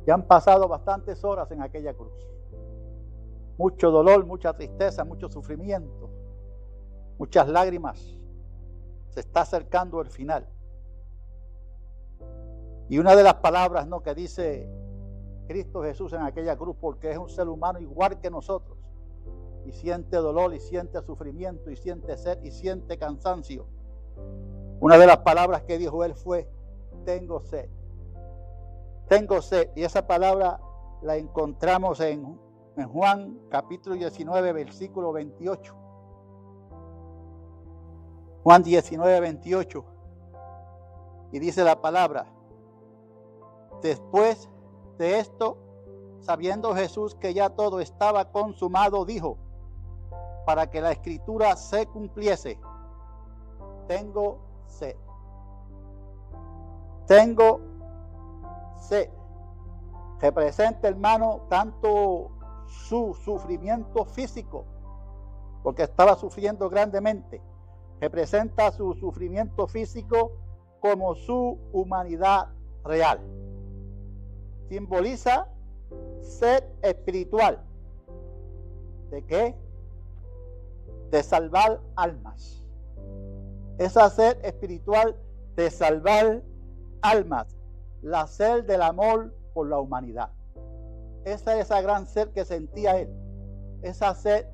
Y han pasado bastantes horas en aquella cruz. Mucho dolor, mucha tristeza, mucho sufrimiento, muchas lágrimas. Se está acercando el final. Y una de las palabras, ¿no?, que dice Cristo Jesús en aquella cruz, porque es un ser humano igual que nosotros, y siente dolor, y siente sufrimiento, y siente sed, y siente cansancio. Una de las palabras que dijo él fue: tengo sed. Tengo sed. Y esa palabra la encontramos en Juan capítulo 19, versículo 28. Juan 19, 28. Y dice la palabra: después de esto, sabiendo Jesús que ya todo estaba consumado, dijo, para que la escritura se cumpliese: tengo sed. Tengo sed. Representa, hermano, tanto su sufrimiento físico, porque estaba sufriendo grandemente. Representa su sufrimiento físico como su humanidad real. Simboliza sed espiritual. ¿De qué? De salvar almas. Esa sed espiritual de salvar almas. La sed del amor por la humanidad. Esa gran sed que sentía él. Esa sed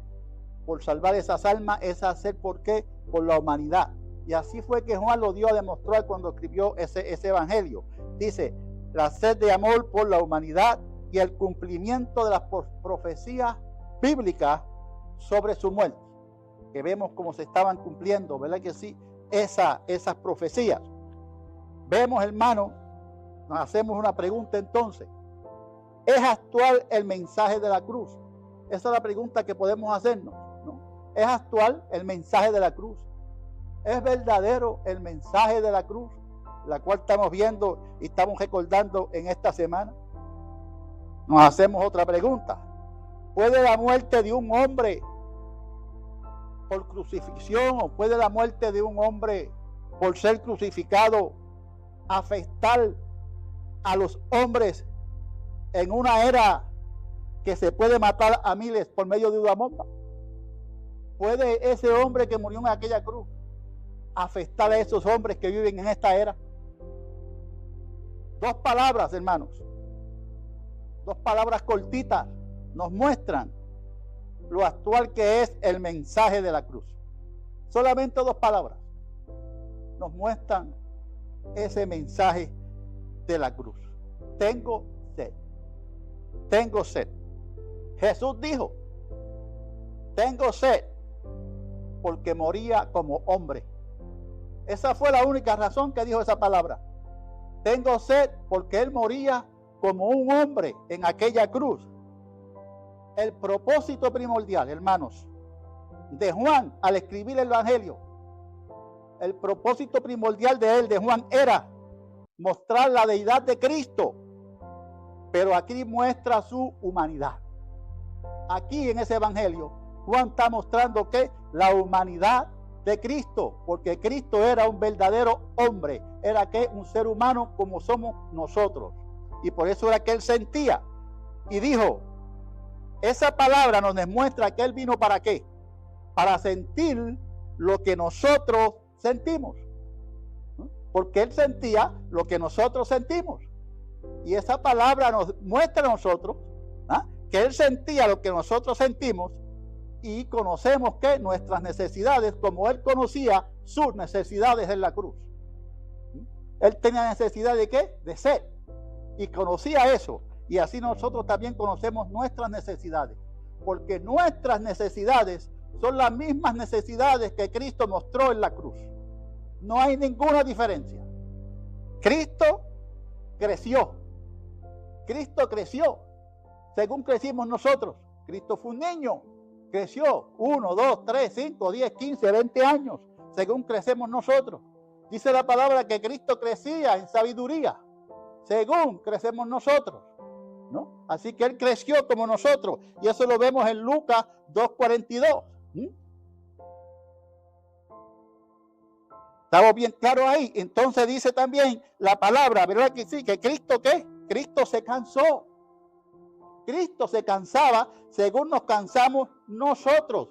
por salvar esas almas. Esa sed, ¿por qué? Por la humanidad. Y así fue que Juan lo dio a demostrar cuando escribió ese evangelio. Dice: la sed de amor por la humanidad y el cumplimiento de las profecías bíblicas sobre su muerte, que vemos cómo se estaban cumpliendo, ¿verdad que sí? Esas profecías. Vemos, hermano, nos hacemos una pregunta entonces: ¿es actual el mensaje de la cruz? Esa es la pregunta que podemos hacernos, ¿no? ¿Es actual el mensaje de la cruz? ¿Es verdadero el mensaje de la cruz, la cual estamos viendo y estamos recordando en esta semana? Nos hacemos otra pregunta: ¿puede la muerte de un hombre por crucifixión, o puede la muerte de un hombre por ser crucificado afectar a los hombres en una era que se puede matar a miles por medio de una bomba? ¿Puede ese hombre que murió en aquella cruz afectar a esos hombres que viven en esta era? Dos palabras, hermanos, dos palabras cortitas nos muestran lo actual que es el mensaje de la cruz. Solamente dos palabras nos muestran ese mensaje de la cruz. Tengo sed. Tengo sed. Jesús dijo: tengo sed, porque moría como hombre. Esa fue la única razón que dijo esa palabra. Tengo sed porque él moría como un hombre en aquella cruz. El propósito primordial, hermanos, de Juan al escribir el evangelio, el propósito primordial de Juan, era mostrar la deidad de Cristo, pero aquí muestra su humanidad. Aquí en ese evangelio, Juan está mostrando que la humanidad de Cristo, porque Cristo era un verdadero hombre, era que un ser humano como somos nosotros, y por eso era que él sentía. Y dijo, esa palabra nos demuestra que él vino ¿para qué? Para sentir lo que nosotros sentimos, ¿no? Porque él sentía lo que nosotros sentimos, y esa palabra nos muestra a nosotros, ¿ah?, que él sentía lo que nosotros sentimos, y conocemos que nuestras necesidades, como él conocía sus necesidades en la cruz. Él tenía necesidad de ¿qué? De sed, y conocía eso, y así nosotros también conocemos nuestras necesidades, porque nuestras necesidades son las mismas necesidades que Cristo mostró en la cruz. No hay ninguna diferencia. Cristo creció según crecimos nosotros. Cristo fue un niño, creció 1, 2, 3, 5, 10, 15, 20 años, según crecemos nosotros. Dice la palabra que Cristo crecía en sabiduría, según crecemos nosotros, ¿no? Así que él creció como nosotros, y eso lo vemos en Lucas 2:42. Estamos bien claros ahí. Entonces dice también la palabra, ¿verdad que sí? Que Cristo, ¿qué? Cristo se cansó. Cristo se cansaba según nos cansamos nosotros.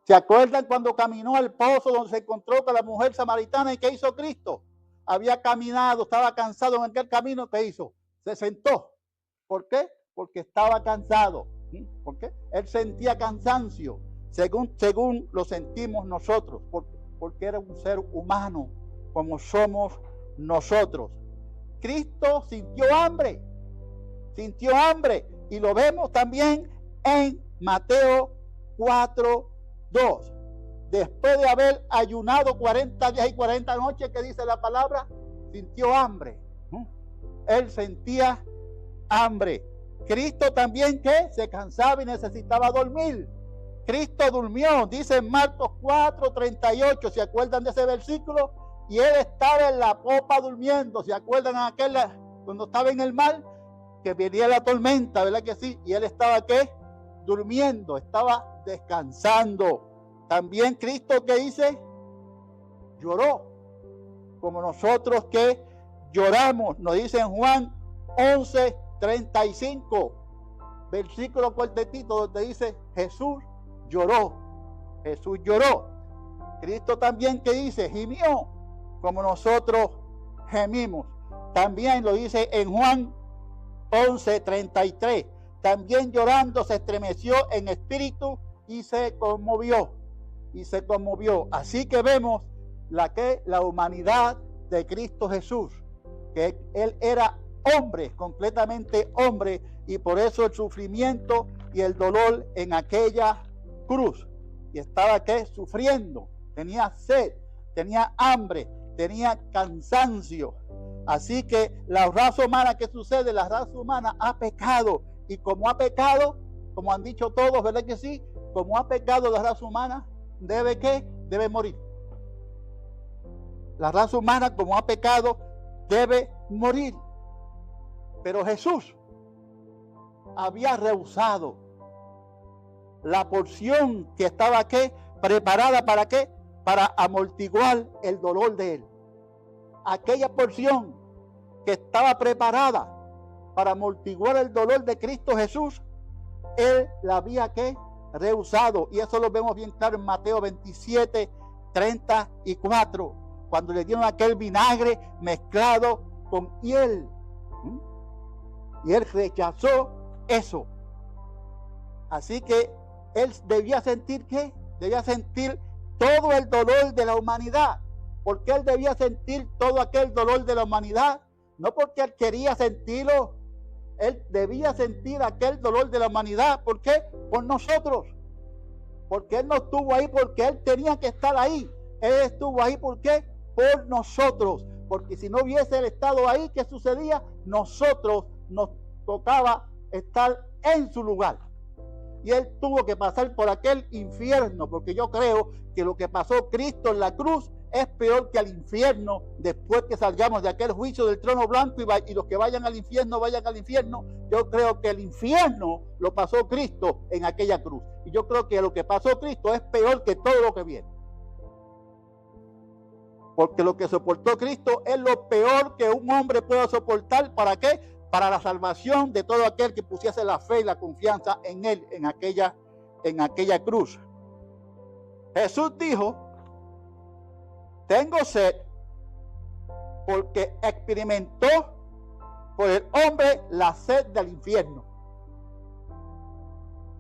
¿Se acuerdan cuando caminó al pozo donde se encontró con la mujer samaritana y qué hizo Cristo? Había caminado, estaba cansado en aquel camino, ¿qué hizo? Se sentó. ¿Por qué? Porque estaba cansado. ¿Por qué? Él sentía cansancio, según lo sentimos nosotros, porque era un ser humano, como somos nosotros. Cristo sintió hambre, y lo vemos también en Mateo 4:2. Después de haber ayunado 40 días y 40 noches, que dice la palabra, sintió hambre. Él sentía hambre. Cristo también, ¿qué? Se cansaba y necesitaba dormir. Cristo durmió, dice en Marcos 4:38, ¿se acuerdan de ese versículo? Y él estaba en la popa durmiendo, ¿se acuerdan cuando estaba en el mar? Que venía la tormenta, ¿verdad que sí? Y él estaba, ¿qué? Durmiendo, estaba descansando. También Cristo, ¿qué dice? Lloró, como nosotros que lloramos, nos dice en Juan 11:35, versículo cortito, donde dice Jesús lloró. Cristo también, ¿qué dice? Gimió, como nosotros gemimos. También lo dice en Juan 11:33. También llorando se estremeció en espíritu y se conmovió. Así que vemos la humanidad de Cristo Jesús, que él era hombre, completamente hombre, y por eso el sufrimiento y el dolor en aquella cruz. Y estaba, ¿qué? Sufriendo, tenía sed, tenía hambre, tenía cansancio. Así que la raza humana, ¿qué sucede? La raza humana ha pecado, y como ha pecado, como han dicho todos, ¿verdad que sí? Como ha pecado la raza humana, ¿debe qué? Debe morir. La raza humana, como ha pecado, debe morir. Pero Jesús había rehusado la porción que estaba, ¿qué? Preparada para qué? Para amortiguar el dolor de él. Aquella porción que estaba preparada para amortiguar el dolor de Cristo Jesús, él la había, ¿qué? Rehusado. Y eso lo vemos bien claro en Mateo 27:34, cuando le dieron aquel vinagre mezclado con hiel. Y él rechazó eso. Así que él debía sentir, ¿qué? Debía sentir todo el dolor de la humanidad. ¿Por qué él debía sentir todo aquel dolor de la humanidad? No porque él quería sentirlo. Él debía sentir aquel dolor de la humanidad. ¿Por qué? Por nosotros. Porque él no estuvo ahí porque él tenía que estar ahí. Él estuvo ahí, ¿por qué? Por nosotros. Porque si no hubiese él estado ahí, ¿qué sucedía? Nosotros nos tocaba estar en su lugar. Y él tuvo que pasar por aquel infierno, porque yo creo que lo que pasó Cristo en la cruz es peor que al infierno. Después que salgamos de aquel juicio del trono blanco y los que vayan al infierno, yo creo que el infierno lo pasó Cristo en aquella cruz. Y yo creo que lo que pasó Cristo es peor que todo lo que viene. Porque lo que soportó Cristo es lo peor que un hombre pueda soportar. ¿Para qué? Para la salvación de todo aquel que pusiese la fe y la confianza en él, en aquella cruz. Jesús dijo: tengo sed, porque experimentó por el hombre la sed del infierno.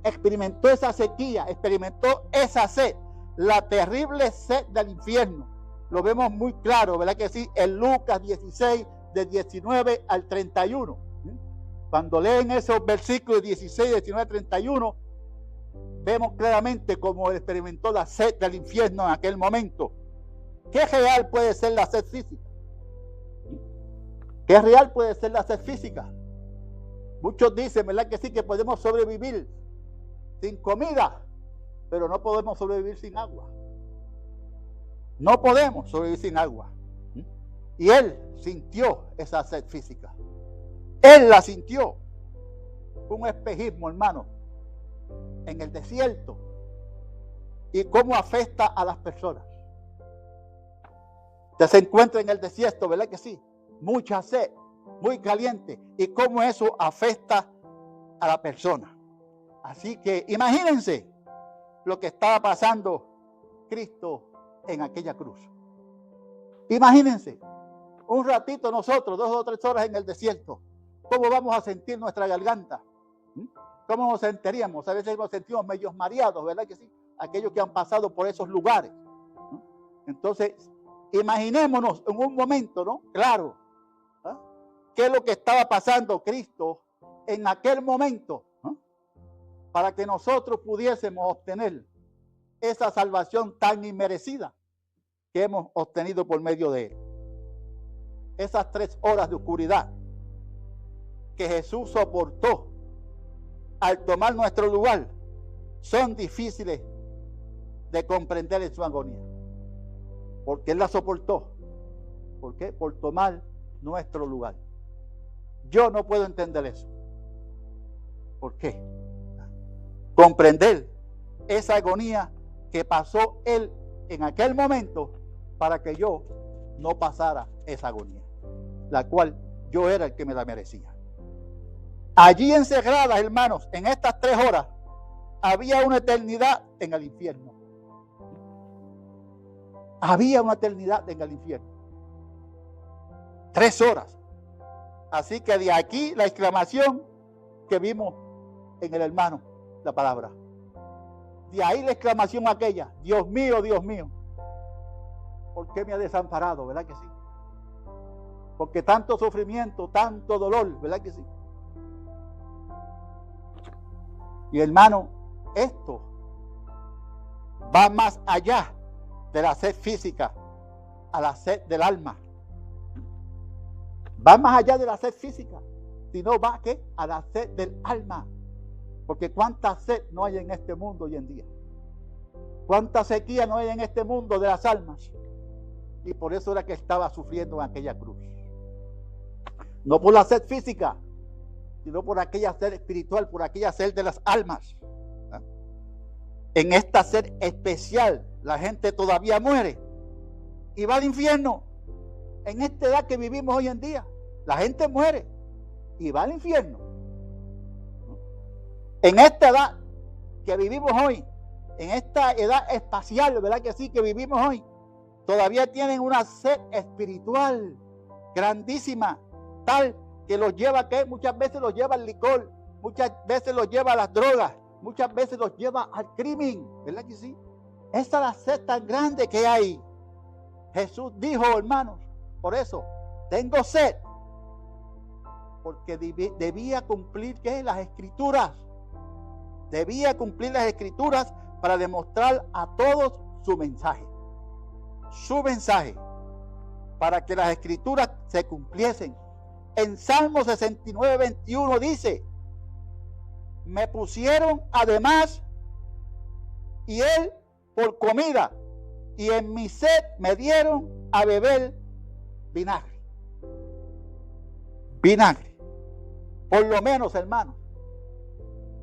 Experimentó esa sequía, experimentó esa sed, la terrible sed del infierno. Lo vemos muy claro, ¿verdad que sí? En Lucas 16, de 19 al 31. Cuando leen esos versículos 16, 19, 31, vemos claramente cómo él experimentó la sed del infierno en aquel momento. ¿Qué real puede ser la sed física? ¿Qué real puede ser la sed física? Muchos dicen, ¿verdad que sí? Que podemos sobrevivir sin comida, pero no podemos sobrevivir sin agua. No podemos sobrevivir sin agua. Y él sintió esa sed física. Él la sintió. Un espejismo, hermano, en el desierto. Y cómo afecta a las personas. Usted se encuentra en el desierto, ¿verdad que sí? Mucha sed. muy caliente y cómo eso afecta a la persona. Así que imagínense lo que estaba pasando Cristo en aquella cruz. Imagínense, un ratito nosotros, 2 o 3 horas en el desierto, ¿cómo vamos a sentir nuestra garganta? ¿Cómo nos sentiríamos? A veces nos sentimos medios mareados, ¿verdad que sí? Aquellos que han pasado por esos lugares. Entonces, imaginémonos en un momento, ¿no? Claro, ¿eh? ¿Qué es lo que estaba pasando Cristo en aquel momento? Para que nosotros pudiésemos obtener esa salvación tan inmerecida que hemos obtenido por medio de Él. Esas 3 horas de oscuridad que Jesús soportó al tomar nuestro lugar son difíciles de comprender en su agonía. Porque Él la soportó. ¿Por qué? Por tomar nuestro lugar. Yo no puedo entender eso. ¿Por qué? Comprender esa agonía que pasó Él en aquel momento para que yo no pasara esa agonía, la cual yo era el que me la merecía. Allí encerradas, hermanos, en estas 3 horas, había una eternidad en el infierno. Había una eternidad en el infierno. 3 horas. Así que de aquí la exclamación que vimos en el hermano, la palabra. De ahí la exclamación aquella, Dios mío, ¿por qué me ha desamparado? ¿Verdad que sí? Porque tanto sufrimiento, tanto dolor, ¿verdad que sí? Y hermano, esto va más allá de la sed física a la sed del alma. Va más allá de la sed física, sino va ¿qué? A la sed del alma. Porque cuánta sed no hay en este mundo hoy en día. Cuánta sequía no hay en este mundo de las almas. Y por eso era que estaba sufriendo en aquella cruz. No por la sed física, sino por aquella sed espiritual, por aquella sed de las almas. En esta sed especial, la gente todavía muere y va al infierno. En esta edad que vivimos hoy en día, la gente muere y va al infierno. En esta edad que vivimos hoy, en esta edad espacial, ¿verdad que sí? Que vivimos hoy, todavía tienen una sed espiritual grandísima, tal que los lleva, que muchas veces los lleva al licor, muchas veces los lleva a las drogas, muchas veces los lleva al crimen, ¿verdad que sí? Esa es la sed tan grande que hay. Jesús dijo, hermanos, por eso, tengo sed, porque debía cumplir, ¿qué? Las escrituras. Debía cumplir las escrituras para demostrar a todos su mensaje. Su mensaje, para que las escrituras se cumpliesen. En Salmo 69, 21 dice, me pusieron además y él por comida, y en mi sed me dieron a beber vinagre. Vinagre. Por lo menos, hermanos,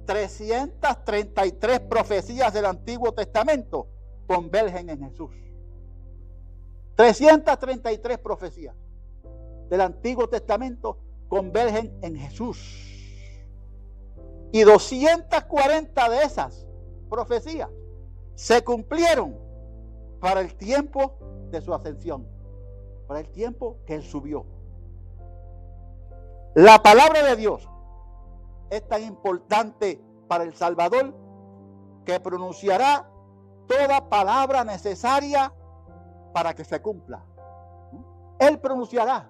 333 profecías del Antiguo Testamento convergen en Jesús. 333 profecías del Antiguo Testamento convergen en Jesús. Y 240 de esas profecías se cumplieron para el tiempo de su ascensión, para el tiempo que Él subió. La palabra de Dios es tan importante para el Salvador que pronunciará toda palabra necesaria para que se cumpla. Él pronunciará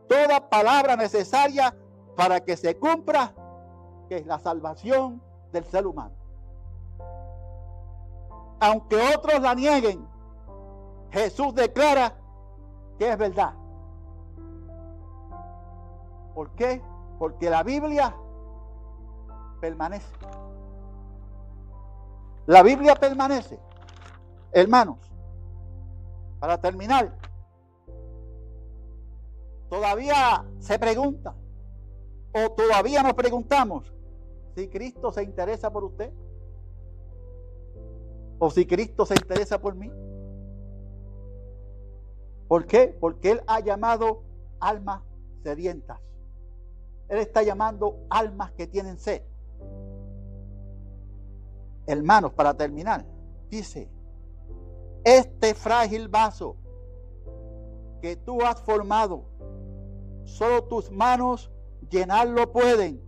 toda palabra necesaria para que se cumpla, que es la salvación del ser humano. Aunque otros la nieguen, Jesús declara que es verdad. ¿Por qué? Porque la Biblia permanece. La Biblia permanece. Hermanos, para terminar, todavía se pregunta, o todavía nos preguntamos, si Cristo se interesa por usted, o si Cristo se interesa por mí. ¿Por qué? Porque Él ha llamado almas sedientas. Él está llamando almas que tienen sed. Hermanos, para terminar, dice, este frágil vaso que tú has formado, solo tus manos llenarlo pueden.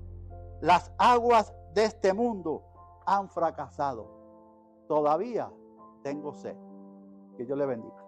Las aguas de este mundo han fracasado. Todavía tengo sed. Que Dios le bendiga.